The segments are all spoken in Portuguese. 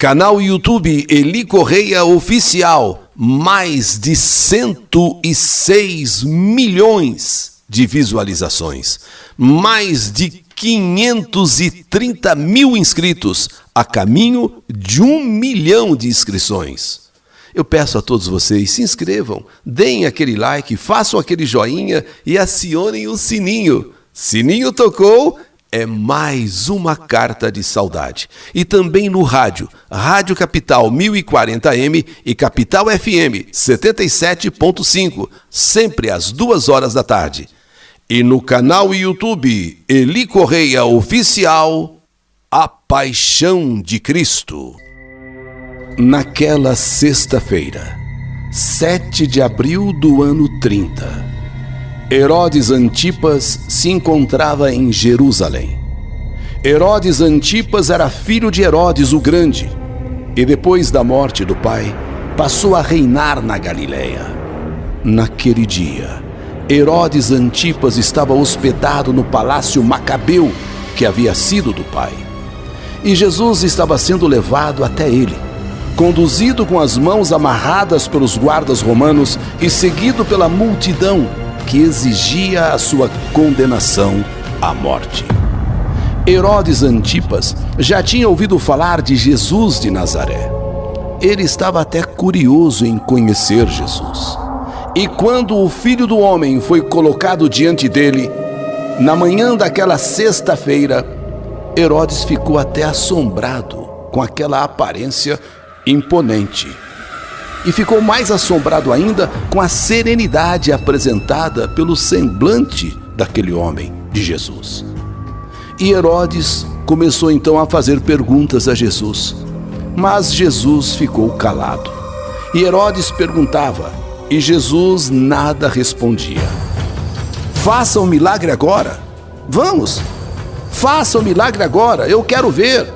Canal YouTube Eli Correia Oficial, mais de 106 milhões de visualizações, mais de 530 mil inscritos, a caminho de 1 milhão de inscrições. Eu peço a todos vocês, se inscrevam, deem aquele like, façam aquele joinha e acionem o sininho. Sininho tocou, é mais uma carta de saudade. E também no rádio, Rádio Capital 1040M e Capital FM 77.5, sempre às 2h da tarde. E no canal YouTube Eli Correia Oficial, A Paixão de Cristo. Naquela sexta-feira, 7 de abril do ano 30, Herodes Antipas se encontrava em Jerusalém. Herodes Antipas era filho de Herodes o Grande e depois da morte do pai, passou a reinar na Galileia. Naquele dia, Herodes Antipas estava hospedado no palácio Macabeu, que havia sido do pai. E Jesus estava sendo levado até ele, conduzido com as mãos amarradas pelos guardas romanos e seguido pela multidão que exigia a sua condenação à morte. Herodes Antipas já tinha ouvido falar de Jesus de Nazaré. Ele estava até curioso em conhecer Jesus. E quando o Filho do Homem foi colocado diante dele, na manhã daquela sexta-feira, Herodes ficou até assombrado com aquela aparência imponente. E ficou mais assombrado ainda com a serenidade apresentada pelo semblante daquele homem, de Jesus. E Herodes começou então a fazer perguntas a Jesus, mas Jesus ficou calado. E Herodes perguntava, e Jesus nada respondia. Faça um milagre agora. Vamos, faça um milagre agora, eu quero ver.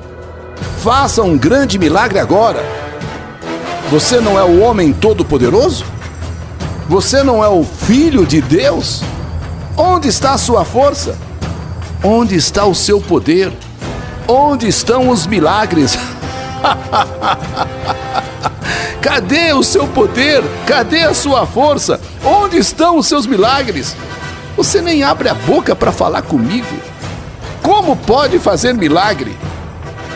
Faça um grande milagre agora. Você não é o homem todo-poderoso? Você não é o Filho de Deus? Onde está a sua força? Onde está o seu poder? Onde estão os milagres? Cadê o seu poder? Cadê a sua força? Onde estão os seus milagres? Você nem abre a boca para falar comigo. Como pode fazer milagre?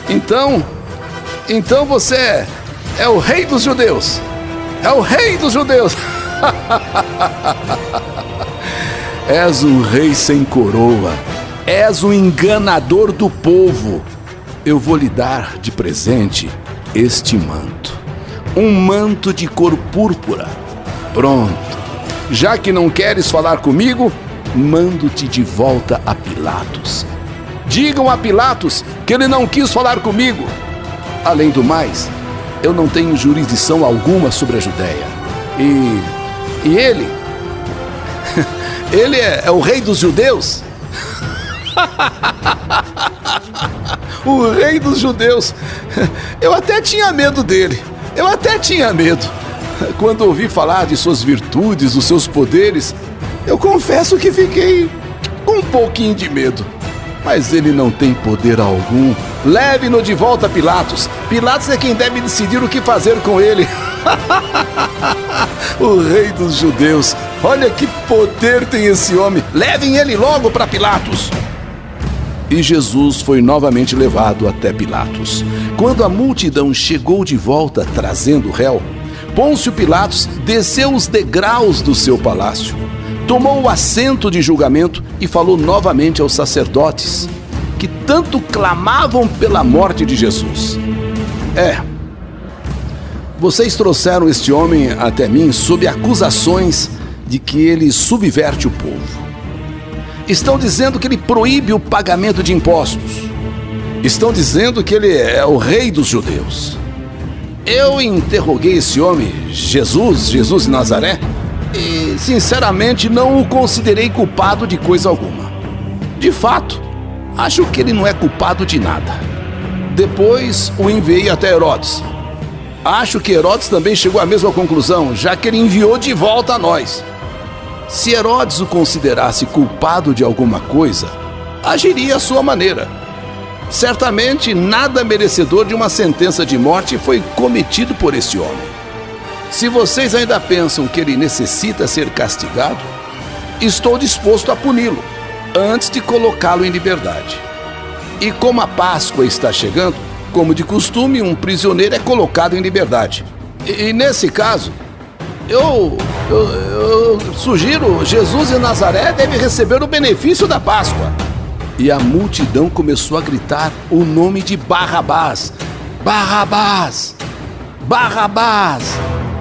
Então você é o rei dos judeus. É o rei dos judeus. És um rei sem coroa. És um enganador do povo. Eu vou lhe dar de presente este manto. Um manto de cor púrpura. Pronto. Já que não queres falar comigo, mando-te de volta a Pilatos. Digam a Pilatos que ele não quis falar comigo. Além do mais, eu não tenho jurisdição alguma sobre a Judéia. E ele? Ele é o rei dos judeus? O rei dos judeus. Eu até tinha medo dele. Eu até tinha medo. Quando ouvi falar de suas virtudes, dos seus poderes, eu confesso que fiquei com um pouquinho de medo. Mas ele não tem poder algum. Leve-no de volta a Pilatos. Pilatos é quem deve decidir o que fazer com ele. O rei dos judeus. Olha que poder tem esse homem. Levem ele logo para Pilatos. E Jesus foi novamente levado até Pilatos. Quando a multidão chegou de volta trazendo o réu, Pôncio Pilatos desceu os degraus do seu palácio, tomou o assento de julgamento e falou novamente aos sacerdotes, que tanto clamavam pela morte de Jesus. Vocês trouxeram este homem até mim sob acusações de que ele subverte o povo. Estão dizendo que ele proíbe o pagamento de impostos. Estão dizendo que ele é o rei dos judeus. Eu interroguei esse homem, Jesus de Nazaré, e sinceramente não o considerei culpado de coisa alguma. De fato, acho que ele não é culpado de nada. Depois o enviei até Herodes. Acho que Herodes também chegou à mesma conclusão, já que ele enviou de volta a nós. Se Herodes o considerasse culpado de alguma coisa, agiria à sua maneira. Certamente nada merecedor de uma sentença de morte foi cometido por este homem. Se vocês ainda pensam que ele necessita ser castigado, estou disposto a puni-lo antes de colocá-lo em liberdade. E como a Páscoa está chegando, como de costume, um prisioneiro é colocado em liberdade. E nesse caso, eu sugiro, Jesus de Nazaré deve receber o benefício da Páscoa. E a multidão começou a gritar o nome de Barrabás. Barrabás! Barrabás!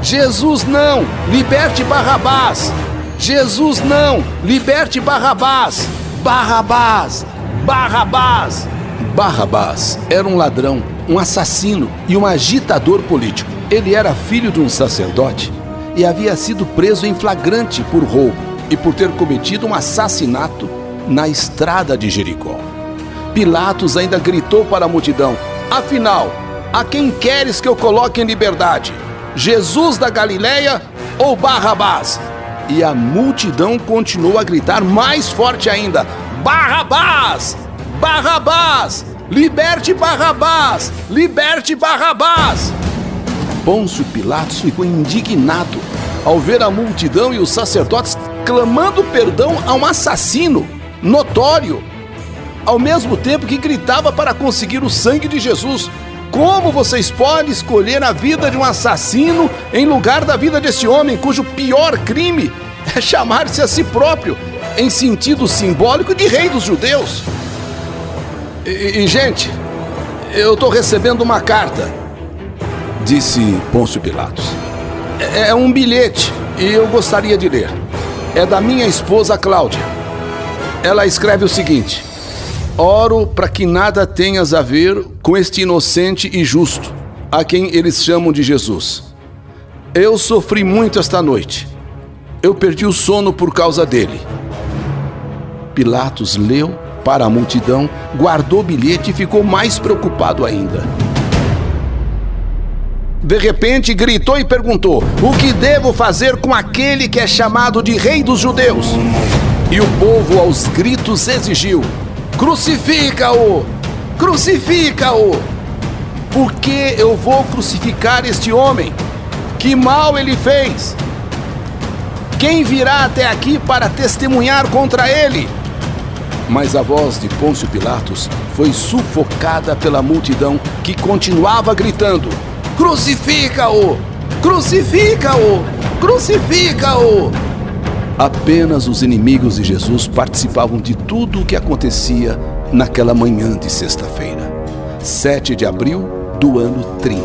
Jesus não! Liberte Barrabás! Jesus não! Liberte Barrabás! Barrabás! Barrabás! Barrabás era um ladrão, um assassino e um agitador político. Ele era filho de um sacerdote e havia sido preso em flagrante por roubo e por ter cometido um assassinato na estrada de Jericó. Pilatos ainda gritou para a multidão: afinal, a quem queres que eu coloque em liberdade? Jesus da Galileia ou Barrabás? E a multidão continuou a gritar mais forte ainda: Barrabás! Barrabás! Liberte Barrabás! Liberte Barrabás! Pôncio Pilatos ficou indignado ao ver a multidão e os sacerdotes clamando perdão a um assassino notório, ao mesmo tempo que gritava para conseguir o sangue de Jesus. Como vocês podem escolher a vida de um assassino em lugar da vida desse homem cujo pior crime é chamar-se a si próprio, em sentido simbólico, de rei dos judeus? Gente, eu estou recebendo uma carta, disse Pôncio Pilatos. É um bilhete e eu gostaria de ler. É da minha esposa Cláudia. Ela escreve o seguinte: oro para que nada tenhas a ver com este inocente e justo, a quem eles chamam de Jesus. Eu sofri muito esta noite. Eu perdi o sono por causa dele. Pilatos leu para a multidão, guardou o bilhete e ficou mais preocupado ainda. De repente gritou e perguntou: o que devo fazer com aquele que é chamado de Rei dos Judeus? E o povo aos gritos exigiu: crucifica-o! Crucifica-o! Por que eu vou crucificar este homem? Que mal ele fez? Quem virá até aqui para testemunhar contra ele? Mas a voz de Pôncio Pilatos foi sufocada pela multidão que continuava gritando: crucifica-o! Crucifica-o! Crucifica-o! Apenas os inimigos de Jesus participavam de tudo o que acontecia naquela manhã de sexta-feira, 7 de abril do ano 30.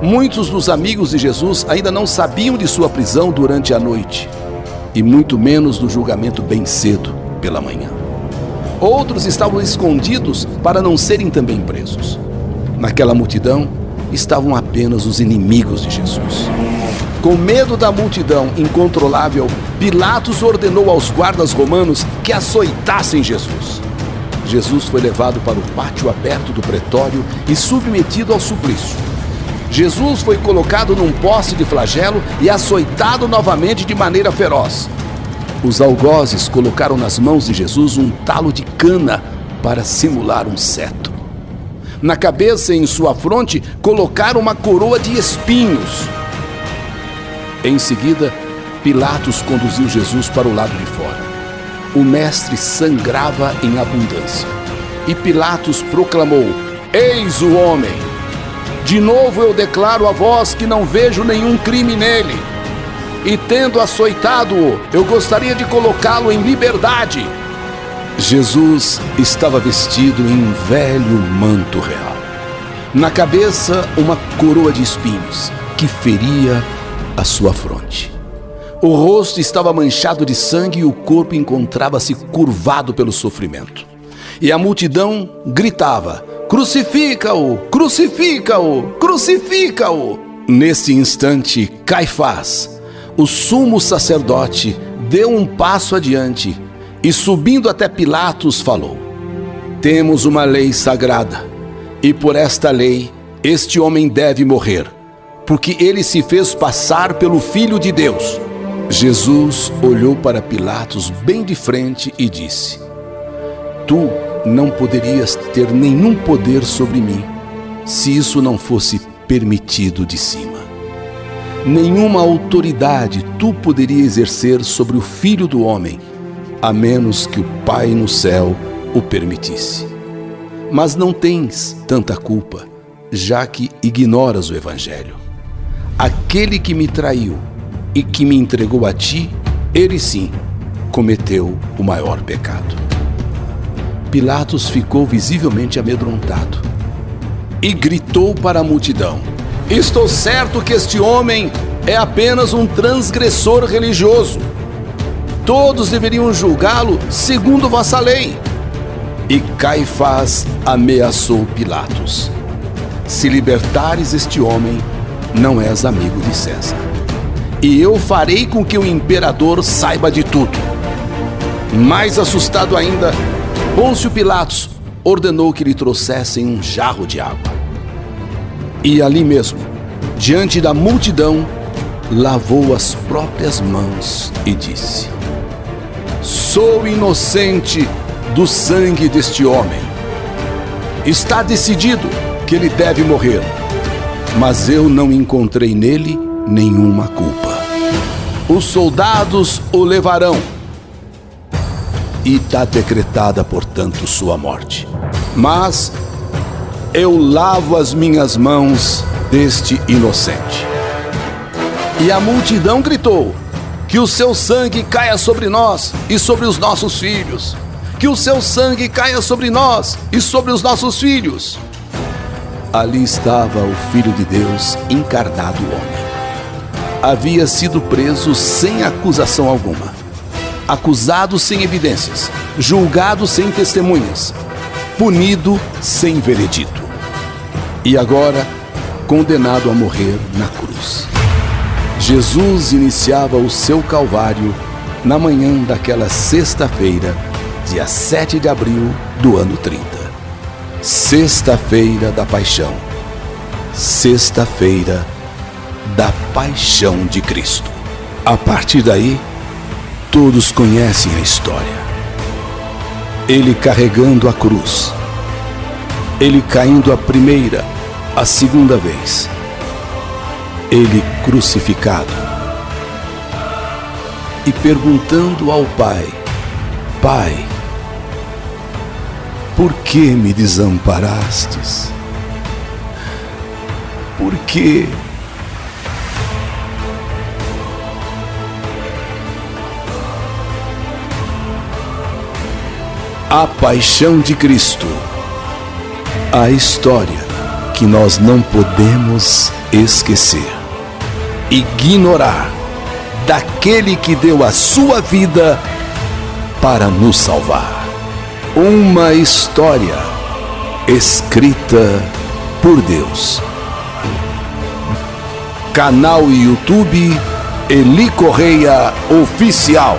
Muitos dos amigos de Jesus ainda não sabiam de sua prisão durante a noite, e muito menos do julgamento bem cedo pela manhã. Outros estavam escondidos para não serem também presos. Naquela multidão estavam apenas os inimigos de Jesus. Com medo da multidão incontrolável, Pilatos ordenou aos guardas romanos que açoitassem Jesus. Jesus foi levado para o pátio aberto do pretório e submetido ao suplício. Jesus foi colocado num poste de flagelo e açoitado novamente de maneira feroz. Os algozes colocaram nas mãos de Jesus um talo de cana para simular um cetro. Na cabeça e em sua fronte colocaram uma coroa de espinhos. Em seguida, Pilatos conduziu Jesus para o lado de fora. O mestre sangrava em abundância. E Pilatos proclamou: eis o homem! De novo eu declaro a vós que não vejo nenhum crime nele. E tendo açoitado-o, eu gostaria de colocá-lo em liberdade. Jesus estava vestido em um velho manto real. Na cabeça, uma coroa de espinhos que feria a sua fronte. O rosto estava manchado de sangue e o corpo encontrava-se curvado pelo sofrimento. E a multidão gritava: crucifica-o! Crucifica-o! Crucifica-o! Neste instante, Caifás, o sumo sacerdote, deu um passo adiante e, subindo até Pilatos, falou: temos uma lei sagrada, e por esta lei este homem deve morrer, porque ele se fez passar pelo Filho de Deus. Jesus olhou para Pilatos bem de frente e disse: tu não poderias ter nenhum poder sobre mim se isso não fosse permitido de cima. Nenhuma autoridade tu poderias exercer sobre o Filho do Homem, a menos que o Pai no céu o permitisse. Mas não tens tanta culpa, já que ignoras o Evangelho. Aquele que me traiu e que me entregou a ti, ele sim cometeu o maior pecado. Pilatos ficou visivelmente amedrontado e gritou para a multidão: estou certo que este homem é apenas um transgressor religioso. Todos deveriam julgá-lo segundo vossa lei. E Caifás ameaçou Pilatos: se libertares este homem, não és amigo de César. E eu farei com que o imperador saiba de tudo. Mais assustado ainda, Pôncio Pilatos ordenou que lhe trouxessem um jarro de água. E ali mesmo, diante da multidão, lavou as próprias mãos e disse: sou inocente do sangue deste homem. Está decidido que ele deve morrer, mas eu não encontrei nele nenhuma culpa. Os soldados o levarão e está decretada, portanto, sua morte. Mas eu lavo as minhas mãos deste inocente. E a multidão gritou: que o seu sangue caia sobre nós e sobre os nossos filhos. Que o seu sangue caia sobre nós e sobre os nossos filhos. Ali estava o Filho de Deus, encarnado homem. Havia sido preso sem acusação alguma, acusado sem evidências, julgado sem testemunhas, punido sem veredito. E agora, condenado a morrer na cruz. Jesus iniciava o seu calvário na manhã daquela sexta-feira, dia 7 de abril do ano 30. Sexta-feira da Paixão. Sexta-feira da Paixão de Cristo. A partir daí, todos conhecem a história. Ele carregando a cruz. Ele caindo a primeira, a segunda vez. Ele crucificado. E perguntando ao Pai: Pai, por que me desamparastes? Por quê? A Paixão de Cristo. A história que nós não podemos esquecer, ignorar, daquele que deu a sua vida para nos salvar. Uma história escrita por Deus. Canal YouTube Eli Correia Oficial.